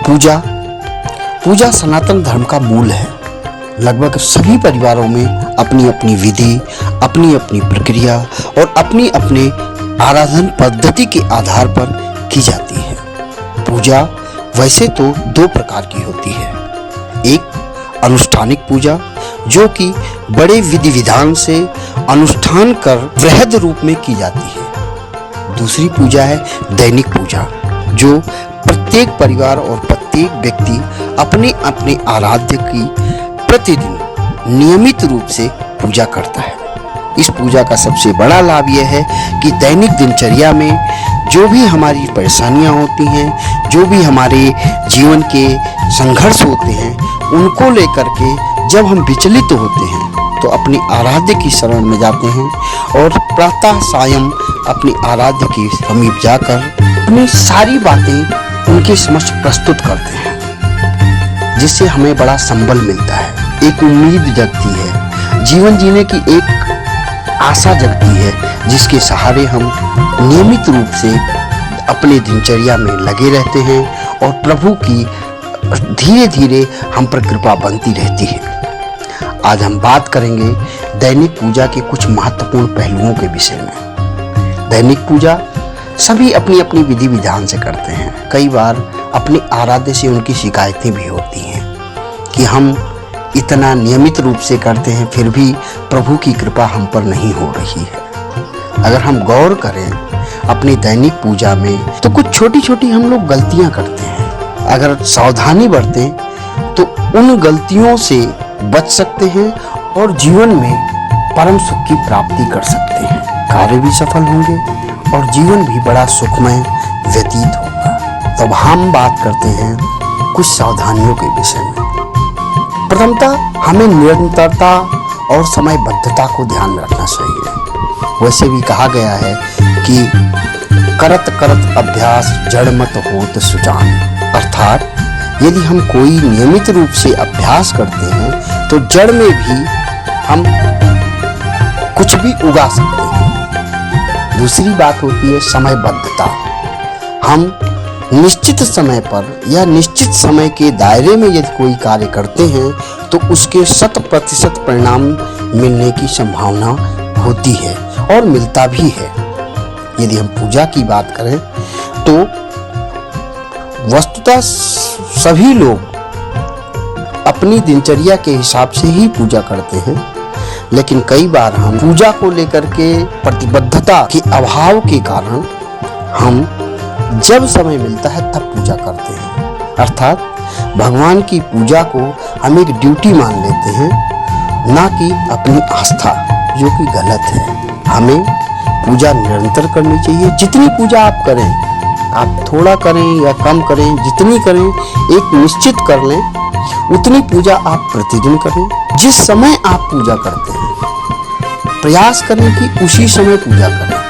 पूजा पूजा सनातन धर्म का मूल है। लगभग सभी परिवारों में अपनी अपनी विधि, अपनी अपनी प्रक्रिया और अपनी अपने आराधन पद्धति के आधार पर की जाती है। पूजा वैसे तो दो प्रकार की होती है। एक अनुष्ठानिक पूजा, जो कि बड़े विधि विधान से अनुष्ठान कर वृहद रूप में की जाती है। दूसरी पूजा है दैनिक पूजा, जो प्रत्येक परिवार और प्रत्येक व्यक्ति अपने अपने आराध्य की प्रतिदिन नियमित रूप से पूजा करता है। इस पूजा का सबसे बड़ा लाभ यह है कि दैनिक दिनचर्या में जो भी हमारी परेशानियां होती हैं, जो भी हमारे जीवन के संघर्ष होते हैं, उनको लेकर के जब हम विचलित होते हैं तो अपने आराध्य की शरण में जाते हैं और प्रातः सायं अपने आराध्य के समीप जाकर अपनी सारी बातें उनके समक्ष प्रस्तुत करते हैं, जिससे हमें बड़ा संबल मिलता है, एक उम्मीद जगती है, जीवन जीने की एक आशा जगती है, जिसके सहारे हम नियमित रूप से अपने दिनचर्या में लगे रहते हैं और प्रभु की धीरे धीरे हम पर कृपा बनती रहती है। आज हम बात करेंगे दैनिक पूजा के कुछ महत्वपूर्ण पहलुओं के विषय में। दैनिक पूजा सभी अपनी अपनी विधि विधान से करते हैं। कई बार अपने आराध्य से उनकी शिकायतें भी होती हैं कि हम इतना नियमित रूप से करते हैं, फिर भी प्रभु की कृपा हम पर नहीं हो रही है। अगर हम गौर करें अपनी दैनिक पूजा में, तो कुछ छोटी छोटी हम लोग गलतियां करते हैं। अगर सावधानी बरतें तो उन गलतियों से बच सकते हैं और जीवन में परम सुख की प्राप्ति कर सकते हैं। कार्य भी सफल होंगे और जीवन भी बड़ा सुखमय व्यतीत होगा। तब हम बात करते हैं कुछ सावधानियों के विषय में। प्रथमतः हमें निरंतरता और समयबद्धता को ध्यान में रखना चाहिए। वैसे भी कहा गया है कि करत करत अभ्यास जड़ मत होत सुजान, अर्थात यदि हम कोई नियमित रूप से अभ्यास करते हैं तो जड़ में भी हम कुछ भी उगा सकते हैं। दूसरी बात होती है समयबद्धता। हम निश्चित समय पर या निश्चित समय के दायरे में यदि कोई कार्य करते हैं तो उसके 100% परिणाम मिलने की संभावना होती है और मिलता भी है। यदि हम पूजा की बात करें तो वस्तुतः सभी लोग अपनी दिनचर्या के हिसाब से ही पूजा करते हैं, लेकिन कई बार हम पूजा को लेकर के प्रतिबद्धता के अभाव के कारण हम जब समय मिलता है तब पूजा करते हैं। अर्थात भगवान की पूजा को हम एक ड्यूटी मान लेते हैं, ना कि अपनी आस्था, जो कि गलत है। हमें पूजा निरंतर करनी चाहिए। जितनी पूजा आप करें, आप थोड़ा करें या कम करें, जितनी करें एक निश्चित कर लें, उतनी पूजा आप प्रतिदिन करें। जिस समय आप पूजा करते हैं प्रयास करें कि उसी समय पूजा करें।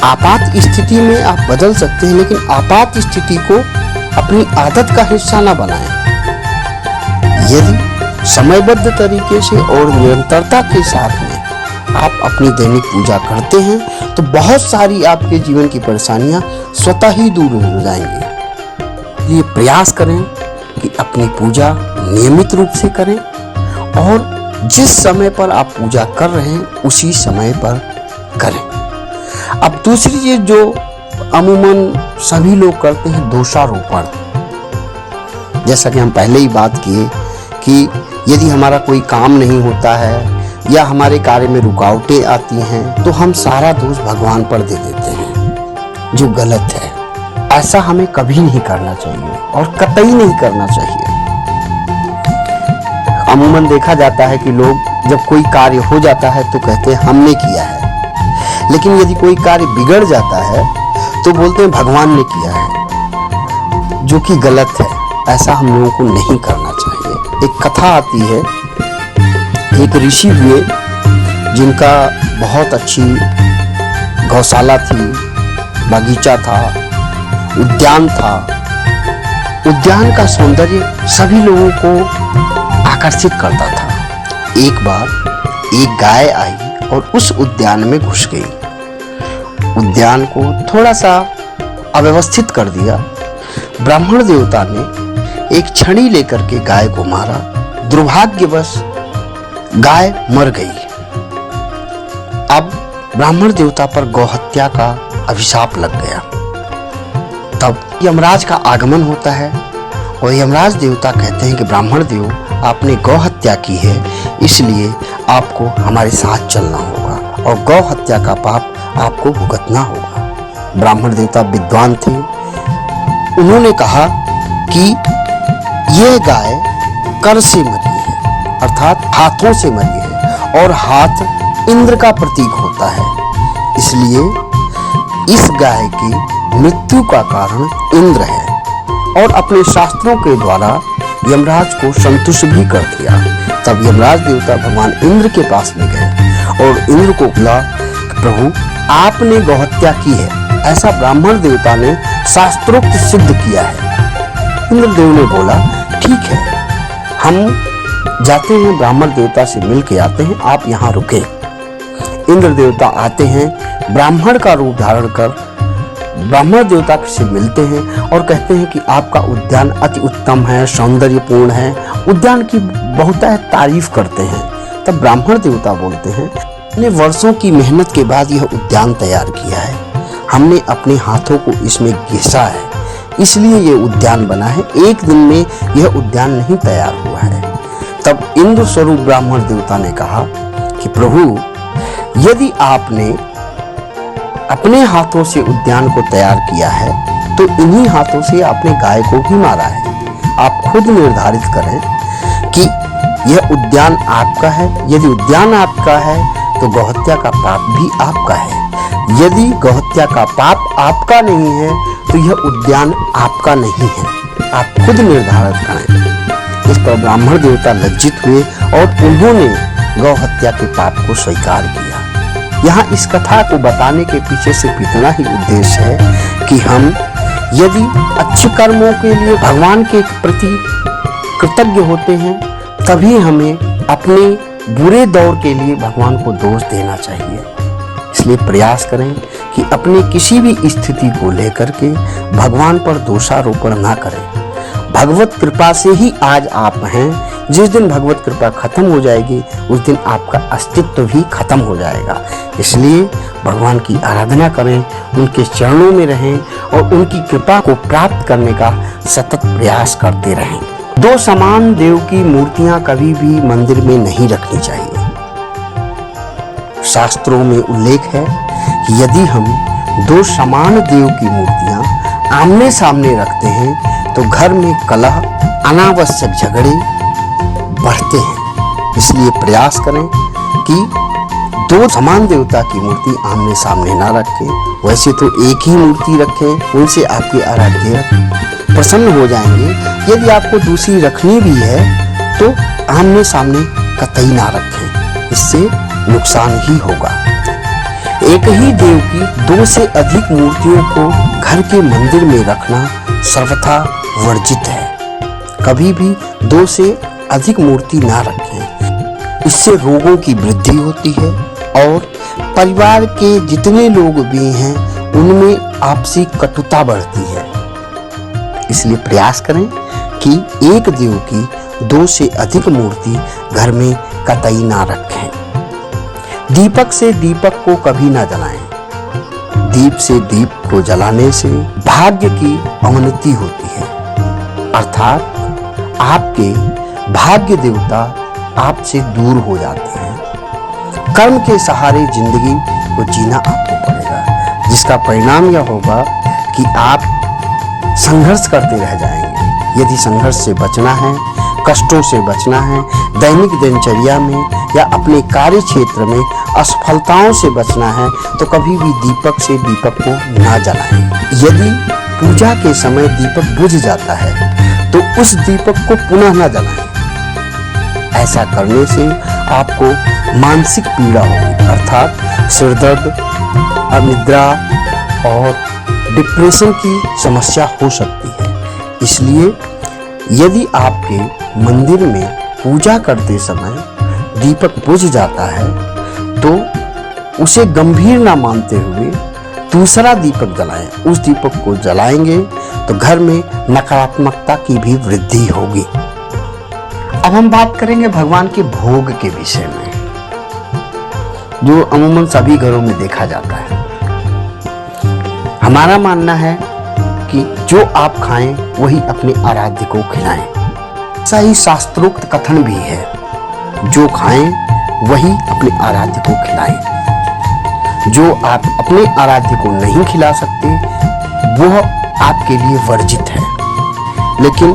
आपात स्थिति में आप बदल सकते हैं, लेकिन आपात स्थिति को अपनी आदत का हिस्सा ना बनाएं। यदि समयबद्ध तरीके से और निरंतरता के साथ में आप अपनी दैनिक पूजा करते हैं तो बहुत सारी आपके जीवन की परेशानियां स्वतः ही दूर हो जाएंगी। ये प्रयास करें कि अपनी पूजा नियमित रूप से करें और जिस समय पर आप पूजा कर रहे हैं उसी समय पर करें। अब दूसरी चीज जो अमूमन सभी लोग करते हैं, दोषारोपण। जैसा कि हम पहले ही बात किए कि यदि हमारा कोई काम नहीं होता है या हमारे कार्य में रुकावटें आती हैं तो हम सारा दोष भगवान पर दे देते हैं, जो गलत है। ऐसा हमें कभी नहीं करना चाहिए और कतई नहीं करना चाहिए। अमूमन देखा जाता है कि लोग जब कोई कार्य हो जाता है तो कहते हैं हमने किया है, लेकिन यदि कोई कार्य बिगड़ जाता है तो बोलते हैं भगवान ने किया है, जो कि गलत है। ऐसा हम लोगों को नहीं करना चाहिए। एक कथा आती है, एक ऋषि हुए जिनका बहुत अच्छी गौशाला थी, बगीचा था, उद्यान था। उद्यान का सौंदर्य सभी लोगों को आकर्षित करता था। एक बार एक गाय आई और उस उद्यान में घुस गई। उद्यान को थोड़ा सा अव्यवस्थित कर दिया। ब्राह्मण देवता ने एक छड़ी लेकर के गाय को मारा। दुर्भाग्यवश गाय मर गई। अब ब्राह्मण देवता पर गौहत्या का अभिशाप लग गया। तब यमराज का आगमन होता है और यमराज देवता कहते हैं कि ब्राह्मण देव, आपने गौ हत्या की है, इसलिए आपको हमारे साथ चलना होगा और गौ हत्या का पाप आपको भुगतना होगा। ब्राह्मण देवता विद्वान थे। उन्होंने कहा कि यह गाय कर से मरी है, अर्थात हाथों से मरी है और हाथ इंद्र का प्रतीक होता है, इसलिए इस गाय की मृत्यु का कारण इंद्र है। और अपने शास्त्रों के द्वारा यमराज को संतुष्ट भी कर दिया। तब यमराज देवता भगवान इंद्र के पास में गए और इंद्र को बोला, प्रभु आपने गौहत्या की है, ऐसा ब्राह्मण देवता ने शास्त्रोक्त सिद्ध किया है। इंद्रदेव ने बोला, ठीक है, हम जाते हैं, ब्राह्मण देवता से मिल के आते हैं, आप यहाँ रुके। इंद्र देवता आते हैं, ब्राह्मण का रूप धारण कर ब्राह्मण देवता से मिलते हैं और कहते हैं कि आपका उद्यान अति उत्तम है, सौंदर्यपूर्ण है। उद्यान की बहुत तारीफ करते हैं। तब ब्राह्मण देवता बोलते हैं, हमने वर्षों की मेहनत के बाद यह उद्यान तैयार किया है, हमने अपने हाथों को इसमें घिसा है, इसलिए यह उद्यान बना है, एक दिन में यह उद्यान नहीं तैयार हुआ है। तब इंद्र स्वरूप ब्राह्मण देवता ने कहा कि प्रभु, यदि आपने अपने हाथों से उद्यान को तैयार किया है तो इन्हीं हाथों से आपने गाय को भी मारा है। आप खुद निर्धारित करें कि यह उद्यान आपका है। यदि उद्यान आपका है तो गौहत्या का पाप भी आपका है। यदि गौहत्या का पाप आपका नहीं है तो यह उद्यान आपका नहीं है। आप खुद निर्धारित करें। इस पर ब्राह्मण देवता लज्जित हुए और उन्होंने गौहत्या के पाप को स्वीकार किया। यहाँ इस कथा को बताने के पीछे सिर्फ इतना ही उद्देश्य है कि हम यदि अच्छे कर्मों के लिए भगवान के प्रति कृतज्ञ होते हैं, तभी हमें अपने बुरे दौर के लिए भगवान को दोष देना चाहिए। इसलिए प्रयास करें कि अपने किसी भी स्थिति को लेकर के भगवान पर दोषारोपण ना करें। भगवत कृपा से ही आज आप हैं। जिस दिन भगवत कृपा खत्म हो जाएगी उस दिन आपका अस्तित्व भी खत्म हो जाएगा। इसलिए भगवान की आराधना करें, उनके चरणों में रहें और उनकी कृपा को प्राप्त करने का सतत प्रयास करते रहें। दो समान देव की मूर्तियां कभी भी मंदिर में नहीं रखनी चाहिए। शास्त्रों में उल्लेख है कि यदि हम दो समान देव की मूर्तियां आमने सामने रखते हैं तो घर में कलह, अनावश्यक झगड़े बढ़ते हैं। इसलिए प्रयास करें कि दो समान देवता की मूर्ति आमने सामने ना रखें। वैसे तो एक ही मूर्ति रखें, उनसे आपके आराध्य प्रसन्न हो जाएंगे। यदि आपको दूसरी रखनी भी है तो आमने सामने कतई ना रखें, इससे नुकसान ही होगा। एक ही देव की दो से अधिक मूर्तियों को घर के मंदिर में रखना सर्वथा वर्जित है। कभी भी दो से अधिक मूर्ति ना रखें, इससे रोगों की वृद्धि होती है और परिवार के जितने लोग भी हैं उनमें आपसी कटुता बढ़ती है। इसलिए प्रयास करें कि एक देव की दो से अधिक मूर्ति घर में कतई ना रखें। दीपक से दीपक को कभी ना जलाएं। दीप से दीप को जलाने से भाग्य की अवनति होती है, अर्थात आपके भाग्य देवता आपसे दूर हो जाते हैं। कर्म के सहारे जिंदगी को जीना आपको पड़ेगा, जिसका परिणाम यह होगा कि आप संघर्ष करते रह जाएंगे। यदि संघर्ष से बचना है, कष्टों से बचना है, दैनिक दिनचर्या में या अपने कार्य क्षेत्र में असफलताओं से बचना है तो कभी भी दीपक से दीपक को ना जलाएं। यदि पूजा के समय दीपक बुझ जाता है तो उस दीपक को पुनः ना जलाएं। ऐसा करने से आपको मानसिक पीड़ा होगी, अर्थात सिरदर्द, अनिद्रा और डिप्रेशन की समस्या हो सकती है। इसलिए यदि आपके मंदिर में पूजा करते समय दीपक बुझ जाता है तो उसे गंभीर ना मानते हुए दूसरा दीपक जलाएं। उस दीपक को जलाएंगे तो घर में नकारात्मकता की भी वृद्धि होगी। अब हम बात करेंगे भगवान के भोग के विषय में, जो अमूमन सभी घरों में देखा जाता है। हमारा मानना है कि जो आप खाएं वही अपने आराध्य को खिलाएं। ऐसा ही शास्त्रोक्त कथन भी है, जो खाएं वही अपने आराध्य को खिलाएं। जो आप अपने आराध्य को नहीं खिला सकते वह आपके लिए वर्जित है। लेकिन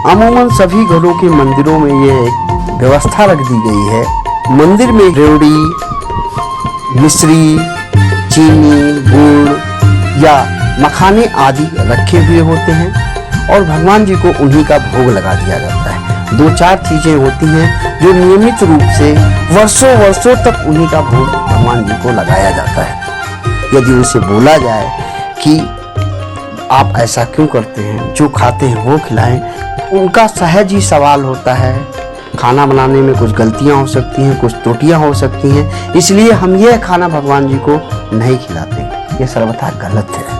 अमूमन सभी घरों के मंदिरों में यह एक व्यवस्था रख दी गई है, मंदिर में रेवड़ी, मिश्री, चीनी, गुड़ या मखाने आदि रखे हुए होते हैं और भगवान जी को उन्हीं का भोग लगा दिया जाता है। 2-4 चीजें होती हैं जो नियमित रूप से वर्षों तक उन्हीं का भोग भगवान जी को लगाया जाता है। यदि उनसे बोला जाए कि आप ऐसा क्यों करते हैं, जो खाते हैं वो खिलाएं, उनका सहज ही सवाल होता है। खाना बनाने में कुछ गलतियां हो सकती हैं, कुछ त्रुटियां हो सकती हैं, इसलिए हम यह खाना भगवान जी को नहीं खिलाते। ये सर्वथा गलत है।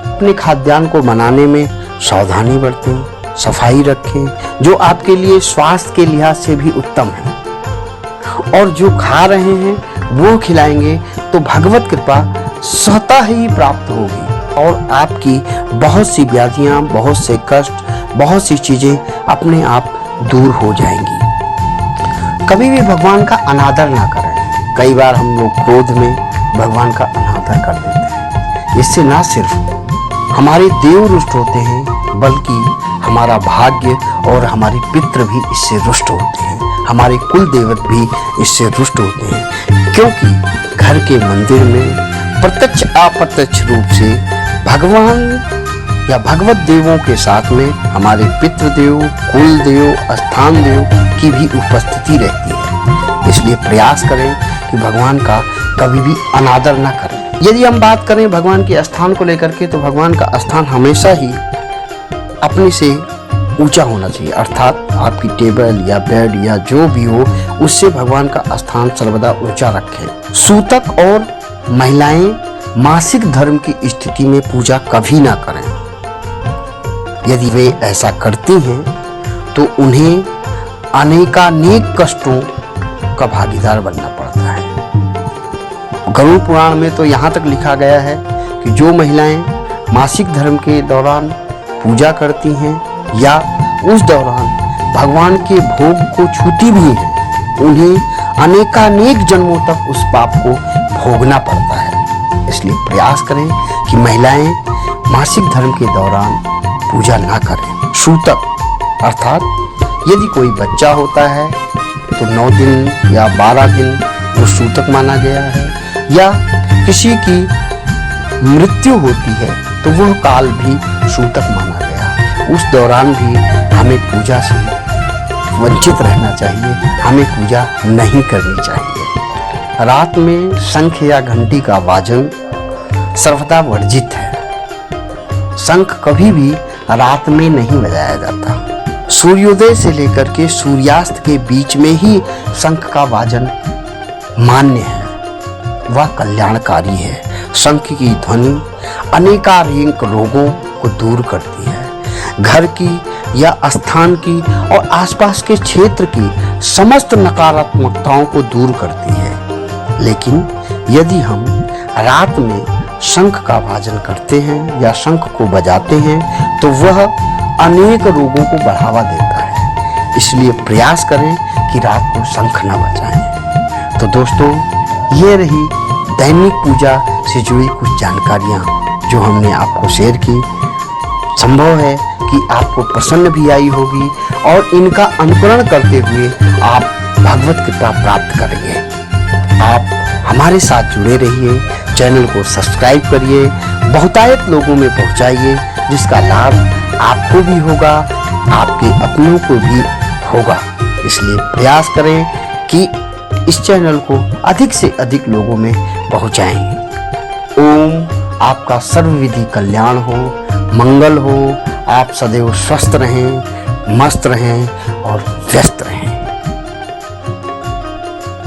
अपने खाद्यान्न को बनाने में सावधानी बरतें, सफाई रखें, जो आपके लिए स्वास्थ्य के लिहाज से भी उत्तम है। और जो खा रहे हैं वो खिलाएंगे तो भगवत कृपा स्वतः ही प्राप्त होगी और आपकी बहुत सी व्याधियां, बहुत से कष्ट, बहुत सी चीजें अपने आप दूर हो जाएंगी। कभी भी भगवान का अनादर ना करें। कई बार हम लोग क्रोध में भगवान का अनादर कर देते हैं। इससे ना सिर्फ हमारे देव रुष्ट होते हैं, बल्कि हमारा भाग्य और हमारे पितृ भी इससे रुष्ट होते हैं। हमारे कुल देवत भी इससे रुष्ट होते हैं, क्योंकि घर के मंदिर में प्रत्यक्ष अप्रत्यक्ष रूप से भगवान या भगवत देवों के साथ में हमारे पितृदेव, कुल देव, स्थान देव की भी उपस्थिति रहती है। इसलिए प्रयास करें कि भगवान का कभी भी अनादर न करें। यदि हम बात करें भगवान के स्थान को लेकर के, तो भगवान का स्थान हमेशा ही अपने से ऊंचा होना चाहिए, अर्थात आपकी टेबल या बेड या जो भी हो, उससे भगवान का स्थान सर्वदा ऊंचा रखें। सूतक और महिलाएं मासिक धर्म की स्थिति में पूजा कभी ना करें। यदि वे ऐसा करती हैं तो उन्हें अनेकानेक कष्टों का भागीदार बनना पड़ता है। गरुड़ पुराण में तो यहाँ तक लिखा गया है कि जो महिलाएं मासिक धर्म के दौरान पूजा करती हैं या उस दौरान भगवान के भोग को छूती भी हैं, उन्हें अनेकानेक जन्मों तक उस पाप को भोगना पड़ता है। इसलिए प्रयास करें कि महिलाएं मासिक धर्म के दौरान पूजा ना करें। सूतक अर्थात यदि कोई बच्चा होता है तो 9 दिन या 12 दिन वो सूतक माना गया है, या किसी की मृत्यु होती है तो वह काल भी सूतक माना गया है। उस दौरान भी हमें पूजा से वंचित रहना चाहिए, हमें पूजा नहीं करनी चाहिए। रात में शंख या घंटी का वाजन सर्वथा वर्जित है। शंख कभी भी रात में नहीं बजाया जाता। सूर्योदय से लेकर के सूर्यास्त के बीच में ही शंख का वाजन मान्य है, वह कल्याणकारी है। शंख की ध्वनि अनेकानेक रोगों को दूर करती है। घर की या स्थान की और आसपास के क्षेत्र की समस्त नकारात्मकताओं को दूर करती है। लेकिन यदि हम रात में शंख का वाजन करते हैं या शंख को बजाते हैं तो वह अनेक रोगों को बढ़ावा देता है। इसलिए प्रयास करें कि रात को शंख न बजाएं। तो दोस्तों, ये रही दैनिक पूजा से जुड़ी कुछ जानकारियाँ जो हमने आपको शेयर की। संभव है कि आपको पसंद भी आई होगी और इनका अनुकरण करते हुए आप भगवत कृपा प्राप्त करेंगे। आप हमारे साथ जुड़े रहिए, चैनल को सब्सक्राइब करिए, बहुतायत लोगों में पहुंचाइए, जिसका लाभ आपको भी होगा, आपके अपनों को भी होगा। इसलिए प्रयास करें कि इस चैनल को अधिक से अधिक लोगों में पहुंचाएं। ओम आपका सर्वविधि कल्याण हो, मंगल हो, आप सदैव स्वस्थ रहें, मस्त रहें और व्यस्त रहें।